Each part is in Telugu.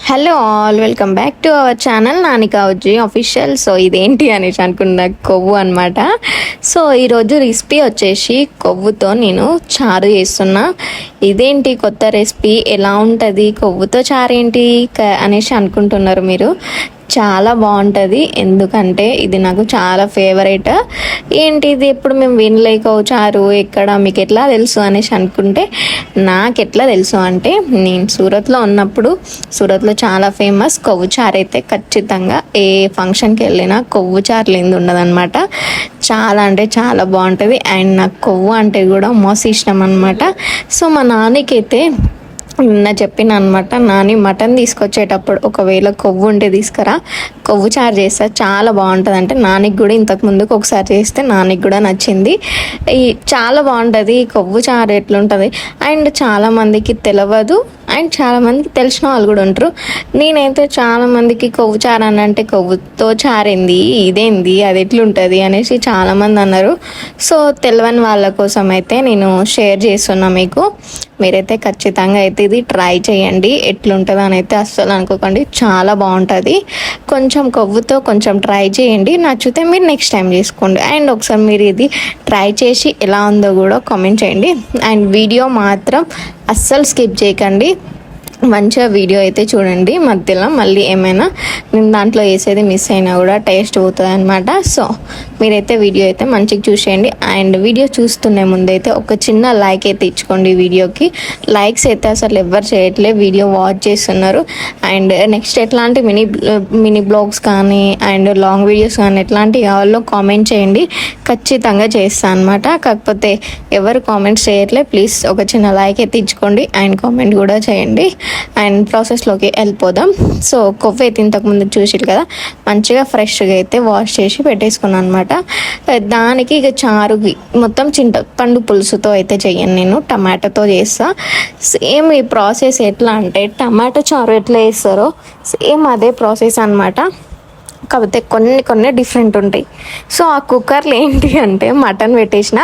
Hello all, welcome back to our channel నానికా ఉజ్జి అఫీషియల్. సో ఇదేంటి అనేసి అనుకున్న కొవ్వు అనమాట. సో ఈరోజు రెసిపీ వచ్చేసి కొవ్వుతో నేను చారు చేస్తున్నా. ఇదేంటి కొత్త రెసిపీ, ఎలా ఉంటుంది కొవ్వుతో చారు ఏంటి అనేసి అనుకుంటున్నారు మీరు. చాలా బాగుంటుంది, ఎందుకంటే ఇది నాకు చాలా ఫేవరెట్. ఏంటి ఇది ఎప్పుడు మేము వినలేక చారు ఎక్కడ మీకు ఎట్లా తెలుసు అనేసి అనుకుంటే, నాకు ఎట్లా తెలుసు అంటే నేను సూరత్లో ఉన్నప్పుడు, సూరత్లో చాలా ఫేమస్ కొవ్వు చారు. అయితే ఖచ్చితంగా ఏ ఫంక్షన్కి వెళ్ళినా కొవ్వు చారు లేనిది ఉండదన్నమాట. చాలా అంటే చాలా బాగుంటుంది. అండ్ నాకు కొవ్వు అంటే కూడా మస్తు ఇష్టం అనమాట. సో మా నాన్నకైతే నిన్న చెప్పిన అనమాట, నాని మటన్ తీసుకొచ్చేటప్పుడు ఒకవేళ కొవ్వు ఉంటే తీసుకురా, కొవ్వు చారు చేస్తా, చాలా బాగుంటుంది అంటే. నానికి కూడా ఇంతకు ముందుకు ఒకసారి చేస్తే నానికి కూడా నచ్చింది. ఈ చాలా బాగుంటుంది కొవ్వు చారు ఎట్లుంటుంది. అండ్ చాలామందికి తెలియదు, అండ్ చాలామందికి తెలిసిన వాళ్ళు కూడా ఉంటారు. నేనైతే చాలామందికి కొవ్వు చారు అని అంటే కొవ్వుతో చారేంది, ఇదేంది, అది ఎట్లుంటుంది అనేసి చాలామంది అన్నారు. సో తెలియని వాళ్ళ కోసం అయితే నేను షేర్ చేస్తున్నా మీకు. మీరైతే ఖచ్చితంగా అయితే ఇది ట్రై చేయండి, ఎట్లుంటుంది అని అయితే అస్సలు అనుకోకండి, చాలా బాగుంటుంది. కొంచెం కొవ్వుతో కొంచెం ట్రై చేయండి, నచ్చితే మీరు నెక్స్ట్ టైం చేసుకోండి. అండ్ ఒకసారి మీరు ఇది ట్రై చేసి ఎలా ఉందో కూడా కామెంట్ చేయండి. అండ్ వీడియో మాత్రం అస్సలు స్కిప్ చేయకండి, మంచిగా వీడియో అయితే చూడండి. మధ్యలో మళ్ళీ ఏమైనా నేను దాంట్లో వేసేది మిస్ అయినా కూడా టేస్ట్ పోతుంది అనమాట. సో మీరైతే వీడియో అయితే మంచిగా చూసేయండి. అండ్ వీడియో చూస్తున్నే ముందైతే ఒక చిన్న లైక్ అయితే ఇచ్చుకోండి వీడియోకి. లైక్స్ అయితే అసలు ఎవరు చేయట్లేదు, వీడియో వాచ్ చేస్తున్నారు. అండ్ నెక్స్ట్ ఎట్లాంటి మినీ బ్లాగ్స్ కానీ అండ్ లాంగ్ వీడియోస్ కానీ ఎట్లాంటివి కావాలో కామెంట్ చేయండి, ఖచ్చితంగా చేస్తాను అనమాట. కాకపోతే ఎవరు కామెంట్స్ చేయట్లేదు, ప్లీజ్ ఒక చిన్న లైక్ అయితే ఇచ్చుకోండి అండ్ కామెంట్ కూడా చేయండి. అండ్ ప్రాసెస్లోకి వెళ్ళిపోదాం. సో కొవ్వు అయితే ఇంతకుముందు చూసిరు కదా, మంచిగా ఫ్రెష్గా అయితే వాష్ చేసి పెట్టేసుకున్నాను అనమాట. దానికి ఇక చారుకి మొత్తం చింతపండు పులుసుతో అయితే చెయ్యను, నేను టమాటాతో చేస్తా. సేమ్ ఈ ప్రాసెస్ ఎట్లా అంటే టమాటా చారు ఎట్లా చేస్తారో సేమ్ అదే ప్రాసెస్ అనమాట. కాకపోతే కొన్ని డిఫరెంట్ ఉంటాయి. సో ఆ కుక్కర్లో ఏంటి అంటే మటన్ పెట్టేసిన,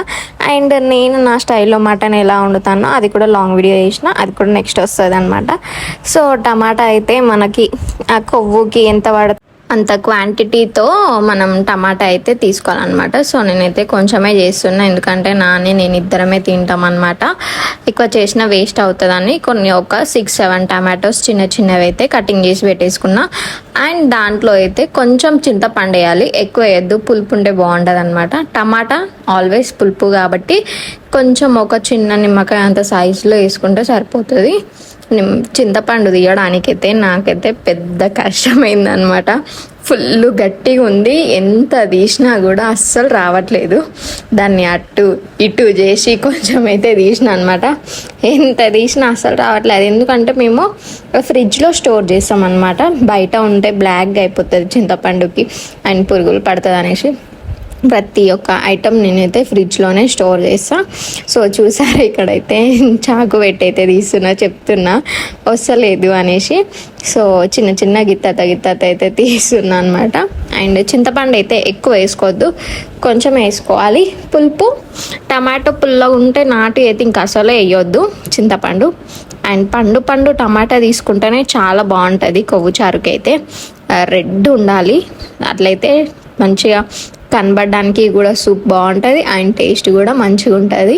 అండ్ నేను నా స్టైల్లో మటన్ ఎలా వండుతానో అది కూడా లాంగ్ వీడియో చేసిన, అది కూడా నెక్స్ట్ వస్తుంది అనమాట. సో టమాటా అయితే మనకి ఆ కొవ్వుకి ఎంత పడుతుంది అంత క్వాంటిటీతో మనం టమాటా అయితే తీసుకోవాలన్నమాట. సో నేనైతే కొంచెమే చేస్తున్నా, ఎందుకంటే నేను ఇద్దరమే తింటాం అనమాట. ఎక్కువ చేసిన వేస్ట్ అవుతుందని కొన్ని ఒక 6-7 టమాటోస్ చిన్నవి అయితే కటింగ్ చేసి పెట్టేసుకున్నా. అండ్ దాంట్లో అయితే కొంచెం చింతపండు వేయాలి, ఎక్కువ వేయద్దు, పులుపు ఉంటే బాగుంటుంది అనమాట. టమాటా ఆల్వేస్ పులుపు కాబట్టి కొంచెం ఒక చిన్న నిమ్మకాయ అంత సైజులో వేసుకుంటే సరిపోతుంది. చింతపండు తీయడానికైతే నాకైతే పెద్ద కష్టమైందనమాట. ఫుల్ గట్టిగా ఉంది, ఎంత తీసినా కూడా అస్సలు రావట్లేదు. దాన్ని అటు ఇటు చేసి కొంచెం అయితే తీసిన అనమాట. ఎంత తీసినా అస్సలు రావట్లేదు, ఎందుకంటే మేము ఫ్రిడ్జ్లో స్టోర్ చేస్తాం అనమాట. బయట ఉంటే బ్లాక్గా అయిపోతుంది చింతపండుకి అండ్ పురుగులు పడుతుంది అనేసి ప్రతి ఒక్క ఐటమ్ నేనైతే ఫ్రిడ్జ్లోనే స్టోర్ చేస్తాను. సో చూసారా, ఇక్కడైతే చాకు పెట్టి అయితే తీస్తున్నా, చెప్తున్నా వస్తలేదు అనేసి. సో చిన్న గిత్తత అయితే తీస్తున్నా అనమాట. అండ్ చింతపండు అయితే ఎక్కువ వేసుకోవద్దు, కొంచెం వేసుకోవాలి. పులుపు టమాటో పుల్లగా ఉంటే నాటు అయితే ఇంకా అసలే వేయొద్దు చింతపండు. అండ్ పండు టమాటా తీసుకుంటేనే చాలా బాగుంటుంది కొవ్వు చారుకి అయితే. రెడ్ ఉండాలి, అట్లయితే మంచిగా కనబడడానికి కూడా సూప్ బాగుంటుంది అండ్ టేస్ట్ కూడా మంచిగా ఉంటుంది.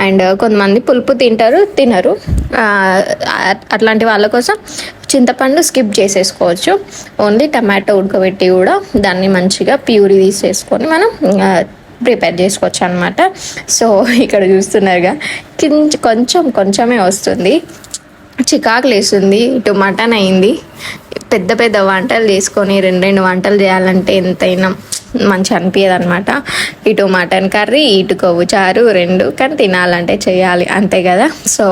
అండ్ కొంతమంది పులుపు తినరు, అట్లాంటి వాళ్ళ కోసం చింతపండు స్కిప్ చేసేసుకోవచ్చు. ఓన్లీ టమాటో ఉడకబెట్టి కూడా దాన్ని మంచిగా ప్యూరీ తీసేసుకొని మనం ప్రిపేర్ చేసుకోవచ్చు అనమాట. సో ఇక్కడ చూస్తున్నారుగా, కొంచెమే వస్తుంది, చికాకులు వేస్తుంది. ఇటు మటన్ అయింది, పెద్ద వంటలు చేసుకొని 2 వంటలు చేయాలంటే ఎంతైనా మంచి అనిపించదు అనమాట. ఇటు మటన్ కర్రీ, ఇటు కొవ్వు చారు 2, కానీ తినాలంటే చేయాలి అంతే కదా. సో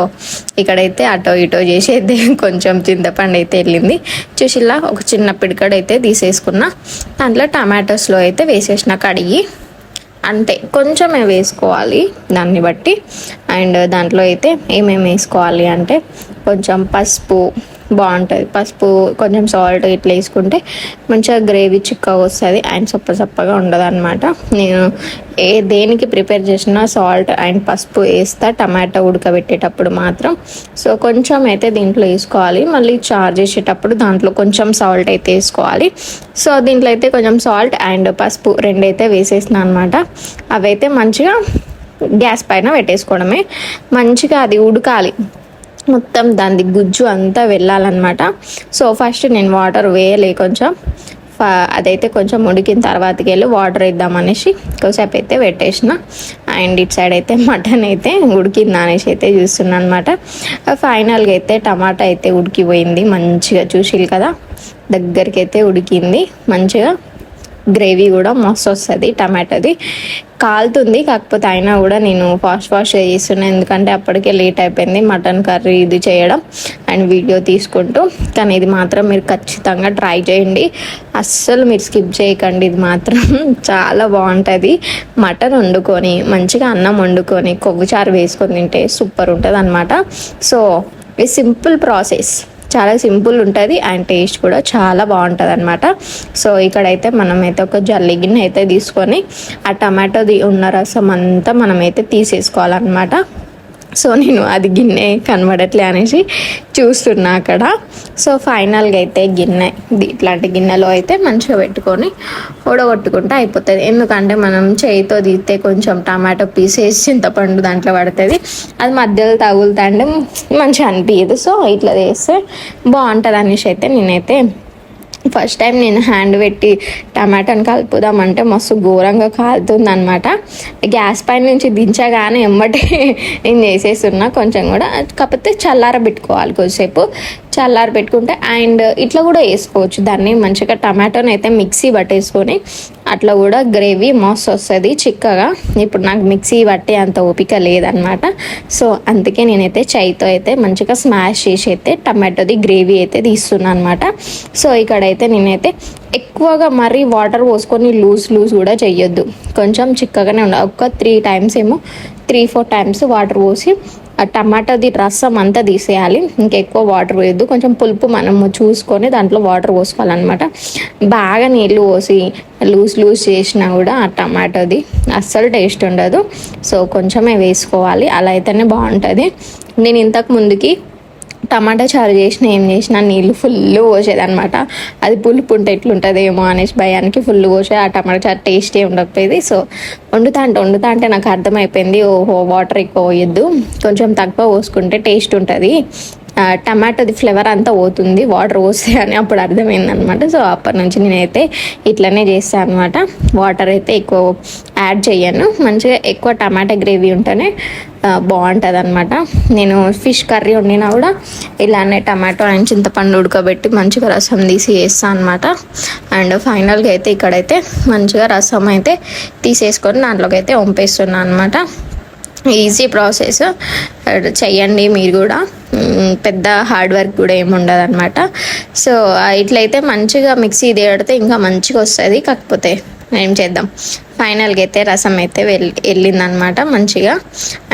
ఇక్కడైతే అటో ఇటో చేసి అయితే కొంచెం చింతపండు అయితే వెళ్ళింది. చూసిలా ఒక చిన్న పిడికడ అయితే తీసేసుకున్నా, దాంట్లో టమాటోస్లో అయితే వేసేసిన కడిగి, అంతే కొంచెమే వేసుకోవాలి దాన్ని బట్టి. అండ్ దాంట్లో అయితే ఏమేమి వేసుకోవాలి అంటే కొంచెం పసుపు, బాగుంటుంది. పసుపు కొంచెం సాల్ట్ ఇట్లా వేసుకుంటే మంచిగా గ్రేవీ చిక్కగా వస్తుంది అండ్ సప్పగా ఉండదు అనమాట. నేను దేనికి ప్రిపేర్ చేసినా సాల్ట్ అండ్ పసుపు వేస్తా టమాటా ఉడకబెట్టేటప్పుడు మాత్రం. సో కొంచెం అయితే దీంట్లో వేసుకోవాలి, మళ్ళీ చారు చేసేటప్పుడు దాంట్లో కొంచెం సాల్ట్ అయితే వేసుకోవాలి. సో దీంట్లో అయితే కొంచెం సాల్ట్ అండ్ పసుపు రెండైతే వేసేసిన అనమాట. అవైతే మంచిగా గ్యాస్ పైన పెట్టేసుకోవడమే. మంచిగా అది ఉడకాలి, మొత్తం దాని గుజ్జు అంతా వెళ్ళాలన్నమాట. సో ఫస్ట్ నేను వాటర్ వేయలే, కొంచెం అదైతే కొంచెం ఉడికిన తర్వాతకి వెళ్ళి వాటర్ వేద్దామనేసి కొద్దిసేపు అయితే పెట్టేసిన. అండ్ ఇటు సైడ్ అయితే మటన్ అయితే ఉడికింది అనేసి అయితే చూస్తున్నాను అనమాట. ఫైనల్గా అయితే టమాటా అయితే ఉడికిపోయింది మంచిగా, చూసిరు కదా దగ్గరికి అయితే ఉడికింది మంచిగా. గ్రేవీ కూడా మస్తు వస్తుంది టమాటాది. కాలుతుంది, కాకపోతే అయినా కూడా నేను ఫాస్ట్ చేస్తున్నాను ఎందుకంటే అప్పటికే లేట్ అయిపోయింది మటన్ కర్రీ ఇది చేయడం అండ్ వీడియో తీసుకుంటూ. కానీ ఇది మాత్రం మీరు ఖచ్చితంగా ట్రై చేయండి, అస్సలు మీరు స్కిప్ చేయకండి. ఇది మాత్రం చాలా బాగుంటుంది. మటన్ వండుకొని మంచిగా అన్నం వండుకొని కొవ్వు చారు వేసుకొని తింటే సూపర్ ఉంటుంది అనమాట. సో ఇది సింపుల్ ప్రాసెస్, చాలా సింపుల్ ఉంటుంది అండ్ టేస్ట్ కూడా చాలా బాగుంటుంది అనమాట. సో ఇక్కడైతే మనమైతే ఒక జల్లి గిన్నె అయితే తీసుకొని ఆ టమాటోది ఉన్న రసం అంతా మనమైతే తీసేసుకోవాలన్నమాట. సో నేను అది గిన్నె కనబడట్లే అనేసి చూస్తున్నా అక్కడ. సో ఫైనల్గా అయితే గిన్నె ఇట్లాంటి గిన్నెలో అయితే మంచిగా పెట్టుకొని ఉడగొట్టుకుంటే అయిపోతుంది. ఎందుకంటే మనం చేయితో తీస్తే కొంచెం టమాటో పీసేసి చింతపండు దాంట్లో పడుతుంది, అది మధ్యలో తగులుతుంటే మంచిగా అనిపించదు. సో ఇట్లా చేస్తే బాగుంటుంది అనేసి అయితే నేనైతే ఫస్ట్ టైం నేను హ్యాండ్ పెట్టి టమాటాని కలుపుదామంటే మస్తు ఘోరంగా కాలుతుంది అనమాట. గ్యాస్ పైన నుంచి దించగానే ఎమ్మటే నేను చేసేస్తున్నా కొంచెం కూడా. కాకపోతే చల్లారబెట్టుకోవాలి, కొద్దిసేపు చల్లారబెట్టుకుంటే. అండ్ ఇట్లా కూడా వేసుకోవచ్చు దాన్ని, మంచిగా టమాటోని అయితే మిక్సీ పట్టేసుకొని అట్లా కూడా గ్రేవీ మస్తు వస్తుంది చిక్కగా. ఇప్పుడు నాకు మిక్సీ పట్టే అంత ఓపిక లేదనమాట. సో అందుకే నేనైతే చేయితో అయితే మంచిగా స్మాష్ చేసి అయితే టమాటోది గ్రేవీ అయితే తీస్తున్నాను అనమాట. సో ఇక్కడైతే నేనైతే ఎక్కువగా మరీ వాటర్ పోసుకొని లూజ్ కూడా చెయ్యొద్దు, కొంచెం చిక్కగానే ఉండాలి. ఒక 3-4 టైమ్స్ వాటర్ పోసి ఆ టమాటాది రసం అంతా తీసేయాలి, ఇంకెక్కువ వాటర్ వేయద్దు. కొంచెం పులుపు మనము చూసుకొని దాంట్లో వాటర్ పోసుకోవాలన్నమాట. బాగా నీళ్ళు పోసి లూజ్ చేసినా కూడా ఆ టమాటోది అస్సలు టేస్ట్ ఉండదు. సో కొంచెమే వేసుకోవాలి, అలా అయితేనే బాగుంటుంది. నేను ఇంతకు ముందుకి టమాటా చారు ఏం చేసినా నీళ్ళు ఫుల్ పోసేదనమాట. అది పులుపు ఉంటే ఎట్లుంటుందేమో అనేసి భయానికి ఫుల్ పోసే ఆ టమాటా చారు టేస్టే ఉండకపోయేది. సో వండుతా అంటే నాకు అర్థమైపోయింది, ఓహో వాటర్ ఎక్కువ పోయొద్దు, కొంచెం తక్కువ పోసుకుంటే టేస్ట్ ఉంటుంది, టమాటోది ఫ్లేవర్ అంతా పోతుంది వాటర్ పోస్తే అని అప్పుడు అర్థమైంది అనమాట. సో అప్పటి నుంచి నేనైతే ఇట్లనే చేస్తాను అనమాట. వాటర్ అయితే ఎక్కువ యాడ్ చేయను, మంచిగా ఎక్కువ టమాటా గ్రేవీ ఉంటేనే బాగుంటుంది అనమాట. నేను ఫిష్ కర్రీ వండినా కూడా ఇలానే టమాటో అండ్ చింతపండు ఉడకబెట్టి మంచిగా రసం తీసి వేస్తాను అనమాట. అండ్ ఫైనల్గా అయితే ఇక్కడైతే మంచిగా రసం అయితే తీసేసుకొని దాంట్లోకి అయితే వంపేస్తున్నాను అనమాట. ఈజీ ప్రాసెస్, చెయ్యండి మీరు కూడా, పెద్ద హార్డ్ వర్క్ కూడా ఏమి ఉండదు అనమాట. సో ఇట్లయితే మంచిగా మిక్సీ తేడితే ఇంకా మంచిగా వస్తుంది. కాకపోతే ఏం చేద్దాం, ఫైనల్గా అయితే రసం అయితే వెళ్ళిందనమాట మంచిగా.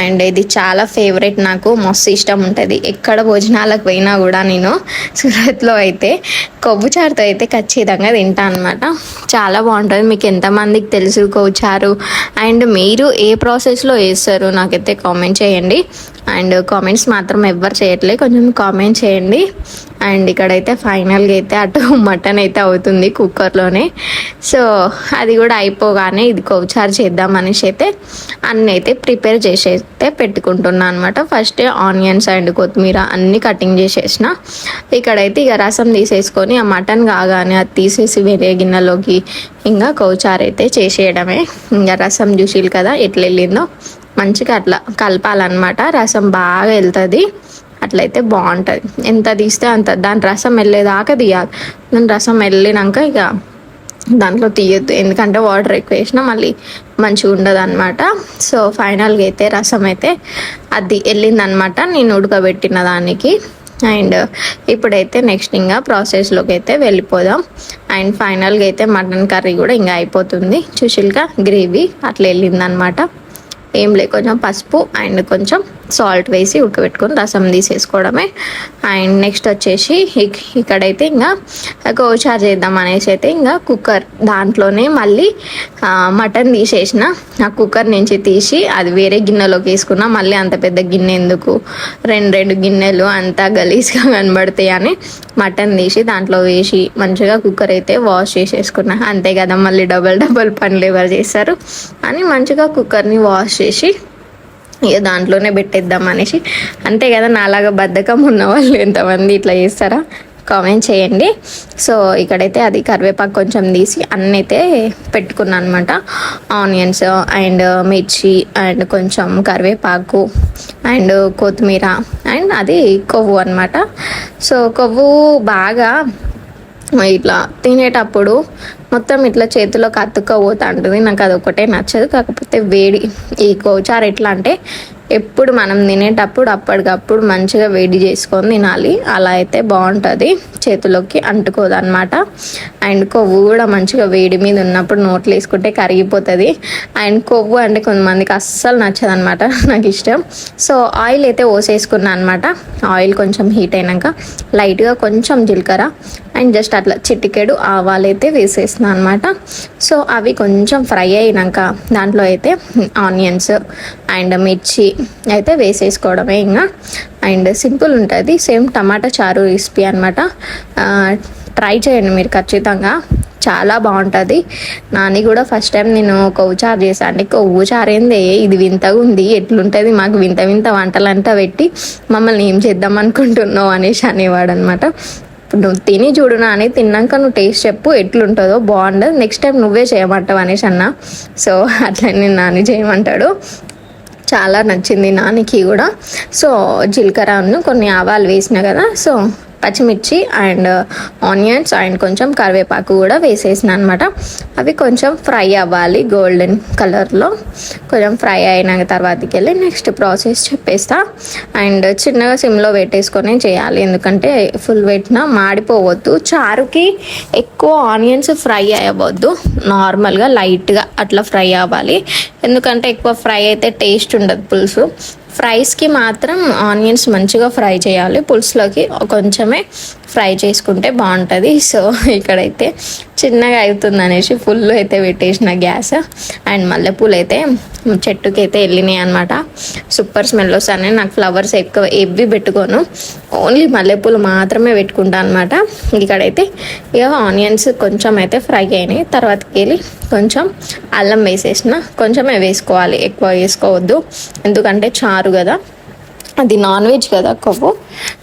అండ్ ఇది చాలా ఫేవరెట్, నాకు మస్తు ఇష్టం ఉంటుంది. ఎక్కడ భోజనాలకు పోయినా కూడా నేను సూరత్లో అయితే కొవ్వు చారుతో అయితే ఖచ్చితంగా తింటా అనమాట. చాలా బాగుంటుంది. మీకు ఎంతమందికి తెలుసు కొవ్వు చారు అండ్ మీరు ఏ ప్రాసెస్లో వేస్తారు నాకైతే కామెంట్ చేయండి. అండ్ కామెంట్స్ మాత్రం ఎవ్వరు చేయట్లేదు, కొంచెం కామెంట్ చేయండి. అండ్ ఇక్కడైతే ఫైనల్గా అయితే అటు మటన్ అయితే అవుతుంది కుక్కర్లోనే. సో అది కూడా అయిపోగానే ఇది కొవ్వుచారు చేద్దాం అనేసి అయితే అన్నీ అయితే ప్రిపేర్ చేసి అయితే పెట్టుకుంటున్నాను అనమాట. ఫస్ట్ ఆనియన్స్ అండ్ కొత్తిమీర అన్నీ కటింగ్ చేసేసిన. ఇక్కడైతే ఇక రసం తీసేసుకొని ఆ మటన్ కాగానే అది తీసేసి వేరే గిన్నెలోకి ఇంకా కొవ్వుచారు అయితే చేసేయడమే. ఇంకా రసం చూసిలు కదా ఎట్లా వెళ్ళిందో, మంచిగా అట్లా కలపాలన్నమాట. రసం బాగా వెళ్తుంది, అట్లయితే బాగుంటుంది. ఎంత తీస్తే అంత, దాని రసం వెళ్ళేదాకా తీయాలి. దాని రసం వెళ్ళినాక ఇక దాంట్లో తీయద్దు, ఎందుకంటే వాటర్ ఎక్కువ వేసినా మళ్ళీ మంచిగా ఉండదు అనమాట. సో ఫైనల్గా అయితే రసం అయితే అది వెళ్ళిందనమాట నేను ఉడకబెట్టిన దానికి. అండ్ ఇప్పుడైతే నెక్స్ట్ ఇంకా ప్రాసెస్లోకి అయితే వెళ్ళిపోదాం. అండ్ ఫైనల్గా అయితే మటన్ కర్రీ కూడా ఇంకా అయిపోతుంది. చూసిల్గా గ్రేవీ అట్లా వెళ్ళిందనమాట. ఏం లేదు, కొంచెం పసుపు అండ్ కొంచెం సాల్ట్ వేసి ఉడకబెట్టుకొని రసం తీసేసుకోవడమే. అండ్ నెక్స్ట్ వచ్చేసి ఇక్కడైతే ఇంకా గోచారు చేద్దాం అనేసి అయితే ఇంకా కుక్కర్ దాంట్లోనే మళ్ళీ మటన్ తీసేసిన. ఆ కుక్కర్ నుంచి తీసి అది వేరే గిన్నెలోకి వేసుకున్నా. మళ్ళీ అంత పెద్ద గిన్నె ఎందుకు, రెండు గిన్నెలు అంతా గలీజ్గా కనబడతాయి అని మటన్ తీసి దాంట్లో వేసి మంచిగా కుక్కర్ అయితే వాష్ చేసేసుకున్నా. అంతే కదా, మళ్ళీ డబల్ పనులు ఎవరు చేస్తారు అని మంచిగా కుక్కర్ని వాష్ చేసి ఇక దాంట్లోనే పెట్టేద్దాం అనేసి. అంతే కదా, నాలాగా బద్ధకం ఉన్న వాళ్ళు ఎంతమంది ఇట్లా చేస్తారా కామెంట్ చేయండి. సో ఇక్కడైతే అది కరివేపాకు కొంచెం తీసి అన్నీ అయితే పెట్టుకున్నాను అనమాట. ఆనియన్స్ అండ్ మిర్చి అండ్ కొంచెం కరివేపాకు అండ్ కొత్తిమీర అండ్ అది కొవ్వు అనమాట. సో కొవ్వు బాగా ఇట్లా తినేటప్పుడు మొత్తం ఇట్లా చేతిలోకి అతుక్కపోతా ఉంటుంది. నాకు అది ఒకటే నచ్చదు. కాకపోతే వేడి ఈ కోచారు ఎట్లా అంటే ఎప్పుడు మనం తినేటప్పుడు అప్పటికప్పుడు మంచిగా వేడి చేసుకొని తినాలి. అలా అయితే బాగుంటుంది, చేతిలోకి అంటుకోదు అనమాట. అండ్ కొవ్వు కూడా మంచిగా వేడి మీద ఉన్నప్పుడు నోట్లు వేసుకుంటే కరిగిపోతుంది. అండ్ కొవ్వు అంటే కొంతమందికి అస్సలు నచ్చదు అనమాట, నాకు ఇష్టం. సో ఆయిల్ అయితే పోసేసుకున్నాను అనమాట. ఆయిల్ కొంచెం హీట్ అయినాక లైట్గా కొంచెం జీలకర్ర అండ్ జస్ట్ అట్లా చిటికెడు ఆవాలు అయితే వేసేస్తున్నాను అనమాట. సో అవి కొంచెం ఫ్రై అయినాక దాంట్లో అయితే ఆనియన్స్ అండ్ మిర్చి అయితే వేసేసుకోవడమే ఇంకా. అండ్ సింపుల్ ఉంటుంది, సేమ్ టమాటా చారు రెసిపీ అనమాట. ట్రై చేయండి మీరు ఖచ్చితంగా, చాలా బాగుంటుంది. నాని కూడా ఫస్ట్ టైం నేను కొవ్వు చారు చేశాను. అంటే కొవ్వు చారు ఏంది, ఇది వింతగా ఉంది, ఎట్లుంటుంది, మాకు వింత వింత వంటలంతా పెట్టి మమ్మల్ని ఏం చేద్దాం అనుకుంటున్నావు అనేసి అనేవాడు అనమాట. నువ్వు తిని చూడు నాని, తిన్నాక నువ్వు టేస్ట్ చెప్పు ఎట్లుంటుందో, బాగుండదు, నెక్స్ట్ టైం నువ్వే చేయమంటావు అనేసి అన్న. సో అట్లనే నాని చేయమంటాడు. చాలా నచ్చింది నానికి కూడా. సో జీలకర్రను కొన్ని ఆవాలు వేసిన కదా, సో పచ్చిమిర్చి అండ్ ఆనియన్స్ అండ్ కొంచెం కరివేపాకు కూడా వేసేసిన అనమాట. అవి కొంచెం ఫ్రై అవ్వాలి గోల్డెన్ కలర్లో. కొంచెం ఫ్రై అయిన తర్వాతకి వెళ్ళి నెక్స్ట్ ప్రాసెస్ చెప్పేస్తా. అండ్ చిన్నగా సిమ్లో పెట్టేసుకొని చేయాలి, ఎందుకంటే ఫుల్ పెట్టినా మాడిపోవద్దు. చారుకి ఎక్కువ ఆనియన్స్ ఫ్రై అవ్వద్దు, నార్మల్గా లైట్గా అట్లా ఫ్రై అవ్వాలి. ఎందుకంటే ఎక్కువ ఫ్రై అయితే టేస్ట్ ఉండదు పులుసు. ఫ్రైస్కి మాత్రం ఆనియన్స్ మంచిగా ఫ్రై చేయాలి, పులుసులోకి కొంచెమే ఫ్రై చేసుకుంటే బాగుంటుంది. సో ఇక్కడైతే చిన్నగా అవుతుంది అనేసి ఫుల్ అయితే పెట్టేసిన గ్యాస్. అండ్ మల్లెపూలు అయితే చెట్టుకి అయితే వెళ్ళినాయి అనమాట. సూపర్ స్మెల్ వస్తానే. నాకు ఫ్లవర్స్ ఎక్కువ ఎవ్వి పెట్టుకోను, ఓన్లీ మల్లెపూలు మాత్రమే పెట్టుకుంటాను అనమాట. ఇక్కడైతే ఇక ఆనియన్స్ కొంచెం అయితే ఫ్రై అయినాయి. తర్వాతకి వెళ్ళి కొంచెం అల్లం వేసేసిన, కొంచెమే వేసుకోవాలి, ఎక్కువ వేసుకోవద్దు, ఎందుకంటే చారు కదా, అది నాన్ వెజ్ కదా కొవ్వు.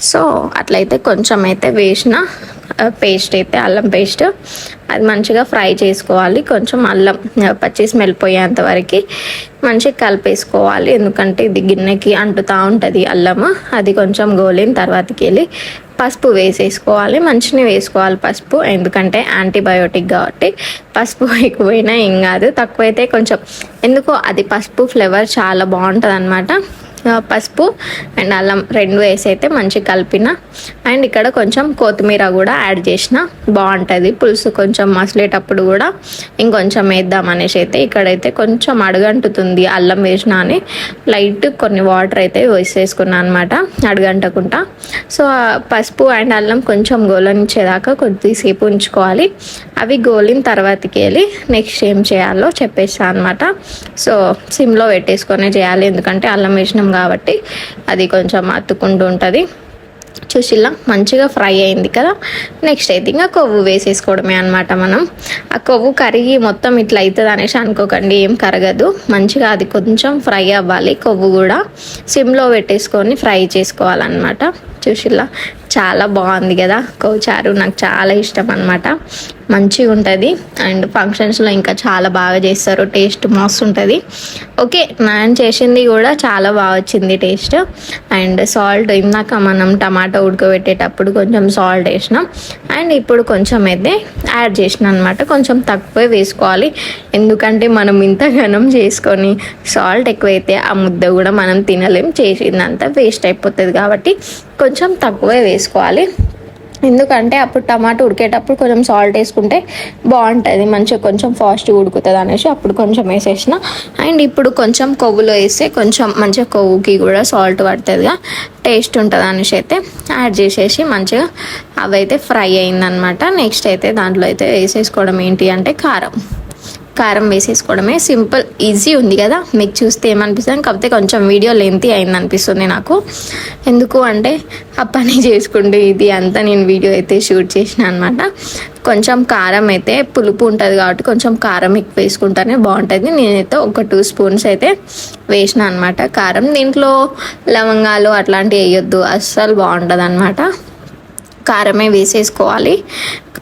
సో అట్లయితే కొంచెం అయితే వేసిన పేస్ట్ అయితే అల్లం పేస్ట్ అది మంచిగా ఫ్రై చేసుకోవాలి. కొంచెం అల్లం పచ్చి స్మెల్ పోయేంత వరకు మంచిగా కలిపేసుకోవాలి, ఎందుకంటే ఇది గిన్నెకి అంటుతూ ఉంటుంది అల్లము. అది కొంచెం గోలిన తర్వాతకి వెళ్ళి పసుపు వేసేసుకోవాలి, మంచిగా వేసుకోవాలి పసుపు, ఎందుకంటే యాంటీబయోటిక్ కాబట్టి పసుపు ఎక్కువైనా ఏం కాదు, తక్కువైతే కొంచెం ఎందుకో అది పసుపు ఫ్లేవర్ చాలా బాగుంటుంది అనమాట. పసుపు అండ్ అల్లం రెండు వేసి అయితే మంచిగా కలిపిన. అండ్ ఇక్కడ కొంచెం కొత్తిమీర కూడా యాడ్ చేసిన, బాగుంటుంది పులుసు కొంచెం మసలేటప్పుడు కూడా ఇంకొంచెం వేద్దాం అనేసి అయితే ఇక్కడైతే కొంచెం అడుగంటుతుంది అల్లం వేసిన అని లైట్ కొన్ని వాటర్ అయితే వేసేసుకున్నాను అనమాట అడుగంటకుండా. సో పసుపు అండ్ అల్లం కొంచెం గోలనిచ్చేదాకా కొద్దిసేపు ఉంచుకోవాలి. అవి గోలిన తర్వాతకి వెళ్ళి నెక్స్ట్ ఏం చేయాలో చెప్పేస్తాను అనమాట. సో సిమ్లో పెట్టేసుకొని చేయాలి, ఎందుకంటే అల్లం వేసినాం కాబట్టి అది కొంచెం అతుక్కుంటూ ఉంటుంది. చూసిలా మంచిగా ఫ్రై అయింది కదా. నెక్స్ట్ అయితే ఇంకా కొవ్వు వేసేసుకోవడమే అనమాట. మనం ఆ కొవ్వు కరిగి మొత్తం ఇట్లా అవుతుంది అనేసి అనుకోకండి, ఏం కరగదు, మంచిగా అది కొంచెం ఫ్రై అవ్వాలి. కొవ్వు కూడా సిమ్లో పెట్టేసుకొని ఫ్రై చేసుకోవాలన్నమాట. చూసిలా చాలా బాగుంది కదా కొవ్వు చారు, నాకు చాలా ఇష్టం అనమాట, మంచిగా ఉంటుంది. అండ్ ఫంక్షన్స్లో ఇంకా చాలా బాగా చేస్తారు, టేస్ట్ మస్తు ఉంటుంది. ఓకే, నేను చేసింది కూడా చాలా బాగా వచ్చింది టేస్ట్. అండ్ సాల్ట్ ఇందాక మనం టమాటా ఉడకబెట్టేటప్పుడు కొంచెం సాల్ట్ వేసినాం, అండ్ ఇప్పుడు కొంచెం అయితే యాడ్ చేసిన అనమాట. కొంచెం తక్కువే వేసుకోవాలి, ఎందుకంటే మనం ఇంత ఘనం చేసుకొని సాల్ట్ ఎక్కువైతే ఆ ముద్ద కూడా మనం తినలేం, చేసిందంతా వేస్ట్ అయిపోతుంది కాబట్టి కొంచెం తక్కువే వేసుకోవాలి. ఎందుకంటే అప్పుడు టమాటా ఉడికేటప్పుడు కొంచెం సాల్ట్ వేసుకుంటే బాగుంటుంది, మంచిగా కొంచెం ఫాస్ట్గా ఉడుకుతుంది అనేసి అప్పుడు కొంచెం వేసేసిన. అండ్ ఇప్పుడు కొంచెం కొవ్వులో వేస్తే కొంచెం మంచిగా కొవ్వుకి కూడా సాల్ట్ పడుతుందిగా, టేస్ట్ ఉంటుంది అనేసి అయితే యాడ్ చేసేసి మంచిగా అవి అయితే ఫ్రై అయిందనమాట. నెక్స్ట్ అయితే దాంట్లో అయితే వేసేసుకోవడం ఏంటి అంటే కారం వేసేసుకోవడమే. సింపుల్, ఈజీ ఉంది కదా. మీకు చూస్తే ఏమనిపిస్తుంది, కాకపోతే కొంచెం వీడియో లెంతీ అయింది అనిపిస్తుంది నాకు. ఎందుకు అంటే ఆ పని చేసుకుంటూ ఇది అంతా నేను వీడియో అయితే షూట్ చేసిన అనమాట. కొంచెం కారం అయితే పులుపు ఉంటుంది కాబట్టి కొంచెం కారం ఎక్కువ వేసుకుంటేనే బాగుంటుంది. నేనైతే ఒక 2 స్పూన్స్ అయితే వేసిన అనమాట కారం. దీంట్లో లవంగాలు అట్లాంటివి వేయొద్దు, అస్సలు బాగుంటుంది అనమాట. కారమే వేసేసుకోవాలి.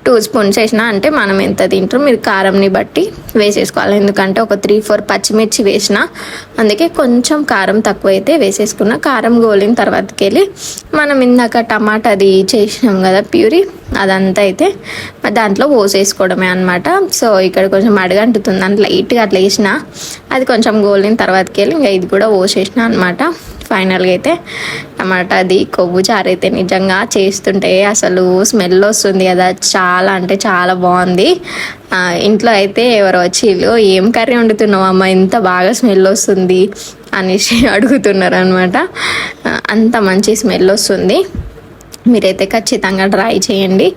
2 స్పూన్స్ వేసిన అంటే మనం ఎంత తింటారో మీరు కారంని బట్టి వేసేసుకోవాలి. ఎందుకంటే ఒక 3-4 పచ్చిమిర్చి వేసిన, అందుకే కొంచెం కారం తక్కువ అయితే వేసేసుకున్న. కారం గోలిన తర్వాతకి వెళ్ళి మనం ఇందాక టమాటా అది చేసినాం కదా ప్యూరీ, అదంతా అయితే దాంట్లో పోసేసుకోవడమే అనమాట. సో ఇక్కడ కొంచెం అడగంటుతుంది అని లైట్గా అట్లా వేసిన, అది కొంచెం గోలిన తర్వాతకి వెళ్ళి ఇంకా ఇది కూడా పోసేసిన అనమాట. ఫైనల్గా అయితే టమాటా అది కొవ్వు చారు అయితే నిజంగా చేస్తుంటే అసలు స్మెల్ వస్తుంది కదా, చాలా అంటే చాలా బాగుంది. ఇంట్లో అయితే ఎవరు వచ్చి ఏం కర్రీ వండుతున్నావు అమ్మ, ఇంత బాగా స్మెల్ వస్తుంది అనేసి అడుగుతున్నారు అనమాట. అంత మంచి స్మెల్ వస్తుంది. మీరైతే ఖచ్చితంగా ట్రై చేయండి.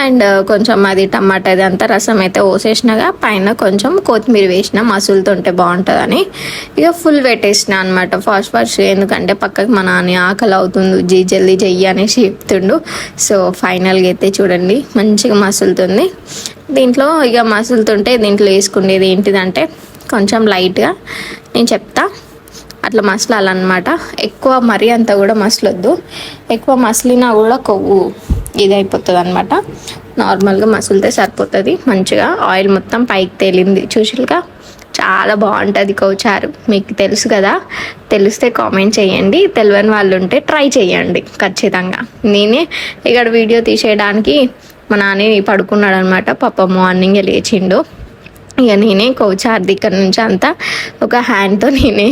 అండ్ కొంచెం అది టమాటా అంతా రసం అయితే పోసేసినాగా పైన కొంచెం కొత్తిమీర వేసిన, మసులుతుంటే బాగుంటుందని ఇక ఫుల్ పెట్టేసిన అనమాట ఫాస్ట్. ఎందుకంటే పక్కకి మా నాన్న ఆకలి అవుతుంది, జల్దీ చెయ్యి అనేసి చెప్తుండు. సో ఫైనల్గా అయితే చూడండి మంచిగా మసులుతుంది. దీంట్లో ఇక మసులుతుంటే దీంట్లో వేసుకునేది ఏంటిదంటే కొంచెం లైట్గా నేను చెప్తా, అట్లా మసలాలన్నమాట. ఎక్కువ మరీ అంతా కూడా మసలొద్దు, ఎక్కువ మసలినా కూడా కొవ్వు ఇది అయిపోతుంది అనమాట. నార్మల్గా మసులితే సరిపోతుంది. మంచిగా ఆయిల్ మొత్తం పైకి తేలింది చూసిగా, చాలా బాగుంటుంది కొవ్వుచారు. మీకు తెలుసు కదా, తెలిస్తే కామెంట్ చేయండి, తెలియని వాళ్ళు ఉంటే ట్రై చేయండి ఖచ్చితంగా. నేనే ఇక్కడ వీడియో తీసేయడానికి మా నాన్న పడుకున్నాడు అనమాట, పాప మార్నింగే లేచిండు. ఇక నేనే కొవ్వుచారు దగ్గర నుంచి అంతా ఒక హ్యాండ్తో నేనే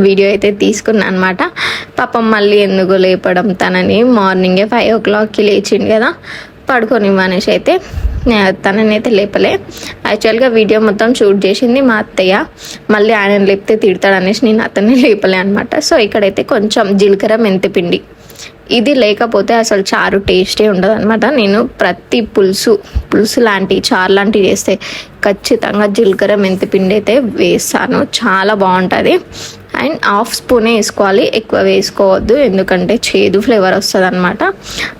వీడియో అయితే తీసుకున్నాను అనమాట. పాపం మళ్ళీ ఎందుకు లేపడం తనని, మార్నింగే 5 o'clockకి లేచిండు కదా, పడుకొని అనేసి అయితే తననైతే లేపలే. యాక్చువల్గా వీడియో మొత్తం షూట్ చేసింది మా అత్తయ్య, మళ్ళీ ఆయన లేపితే తిడతాడు అనేసి నేను అతన్ని లేపలే అనమాట. సో ఇక్కడైతే కొంచెం జీలకర్ర మెంతిపిండి, ఇది లేకపోతే అసలు చారు టేస్టే ఉండదు అనమాట. నేను ప్రతి పులుసు లాంటి చారు లాంటివి చేస్తే ఖచ్చితంగా జీలకర్ర మెంతిపిండి అయితే వేస్తాను, చాలా బాగుంటుంది. అండ్ 1/2 స్పూనే వేసుకోవాలి, ఎక్కువ వేసుకోవద్దు ఎందుకంటే చేదు ఫ్లేవర్ వస్తుంది అనమాట.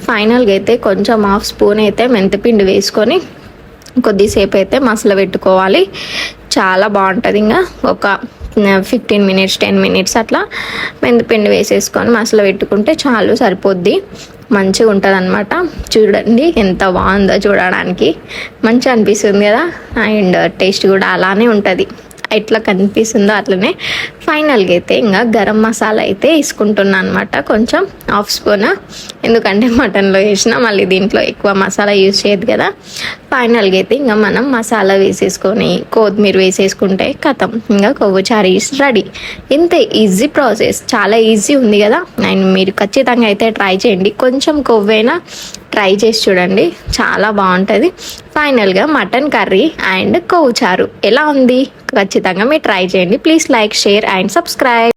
ఫైనల్గా అయితే కొంచెం 1/2 స్పూన్ అయితే మెంతిపిండి వేసుకొని కొద్దిసేపు అయితే మసాలా పెట్టుకోవాలి, చాలా బాగుంటుంది. ఇంకా ఒక 15 minutes 10 minutes అట్లా మెంతిపిండి వేసేసుకొని మసాలా పెట్టుకుంటే చాలు, సరిపోద్ది, మంచిగా ఉంటుంది అనమాట. చూడండి ఎంత బాగుందో, చూడడానికి మంచిగా అనిపిస్తుంది కదా. అండ్ టేస్ట్ కూడా అలానే ఉంటుంది, ఎట్లా కనిపిస్తుందో అట్లనే. ఫైనల్గా అయితే ఇంకా గరం మసాలా అయితే వేసుకుంటున్నాను అనమాట, కొంచెం 1/2 స్పూన్, ఎందుకంటే మటన్లో వేసిన మళ్ళీ దీంట్లో ఎక్కువ మసాలా యూజ్ చేయదు కదా. ఫైనల్గా అయితే ఇంకా మనం మసాలా వేసేసుకొని కొత్తిమీర వేసేసుకుంటే కథం, ఇంకా కొవ్వుచారు ఈస్ రెడీ. ఇంతే, ఈజీ ప్రాసెస్, చాలా ఈజీ ఉంది కదా. అండ్ మీరు ఖచ్చితంగా అయితే ట్రై చేయండి, కొంచెం కొవ్వైనా ట్రై చేసి చూడండి, చాలా బాగుంటుంది. ఫైనల్గా మటన్ కర్రీ అండ్ కొవ్వుచారు ఎలా ఉంది ఖచ్చితంగా మీరు ట్రై చేయండి. Please like, share and subscribe.